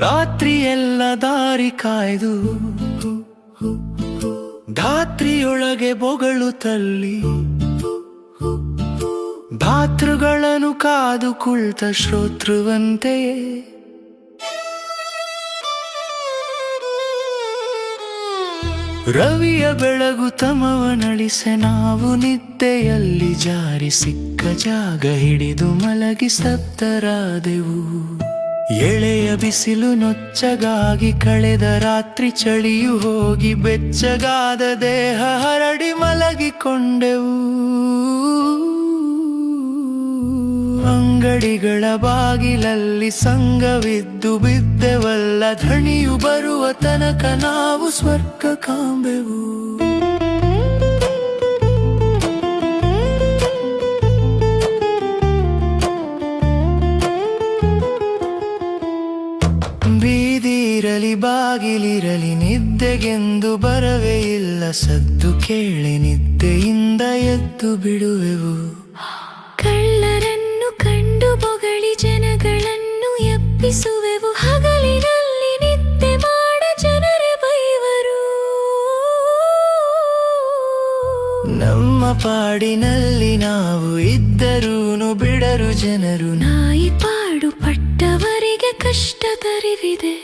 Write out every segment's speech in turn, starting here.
ರಾತ್ರಿಯೆಲ್ಲ ದಾರಿ ಕಾಯ್ದು ಧಾತ್ರಿಯೊಳಗೆ ಬೊಗಳು ತಲ್ಲಿ ಭಾತೃಗಳನ್ನು ಕಾದು ಕುಳಿತ ಶ್ರೋತೃವಂತೆಯೇ ರವಿಯ ಬೆಳಗು ತಮವನಳಿಸೆ ನಾವು ನಿದ್ದೆಯಲ್ಲಿ ಜಾರಿ ಸಿಕ್ಕ ಜಾಗ ಹಿಡಿದು ಮಲಗಿ ಸತ್ತರಾದೆವು. ಎಳೆಯ ಬಿಸಿಲು ನೊಚ್ಚಗಾಗಿ ಕಳೆದ ರಾತ್ರಿ ಚಳಿಯು ಹೋಗಿ ಬೆಚ್ಚಗಾದ ದೇಹ ಹರಡಿ ಮಲಗಿಕೊಂಡೆವು. ಅಂಗಡಿಗಳ ಬಾಗಿಲಲ್ಲಿ ಸಂಗವಿದ್ದು ಬಿದ್ದೆವಲ್ಲ, ಧಣಿಯು ಬರುವ ತನಕ ನಾವು ಸ್ವರ್ಗ ಕಾಂಬೆವು. ಬೀದಿರಲಿ ಬಾಗಿಲಿರಲಿ ನಿದ್ದೆಗೆಂದು ಬರವೇ ಇಲ್ಲ, ಸದ್ದು ಕೇಳಿ ನಿದ್ದೆಯಿಂದ ಎದ್ದು ಬಿಡುವೆವು. ಕಳ್ಳರನ್ನು ಕಂಡು ಬೊಗಳಿ ಜನಗಳನ್ನು ಎಬ್ಬಿಸುವೆವು, ಹಗಲಿನಲ್ಲಿ ನಿದ್ದೆ ಮಾಡ ಜನರೇ ಬೈವರು. ನಮ್ಮ ಪಾಡಿನಲ್ಲಿ ನಾವು ಇದ್ದರೂನು ಬಿಡರು ಜನರು, ನಾಯಿ ಪಾಡು ಪಟ್ಟವರಿಗೆ ಕಷ್ಟ ತರಿವಿದೆ.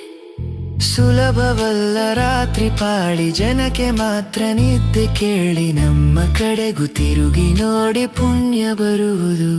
ಸುಲಭವಲ್ಲ ರಾತ್ರಿ ಪಾಳಿ, ಜನಕ್ಕೆ ಮಾತ್ರ ನಿದ್ದೆ ಕೇಳಿ ನಮ್ಮ ಕಡೆಗೂ ತಿರುಗಿ ನೋಡಿ ಪುಣ್ಯ ಬರುವುದು.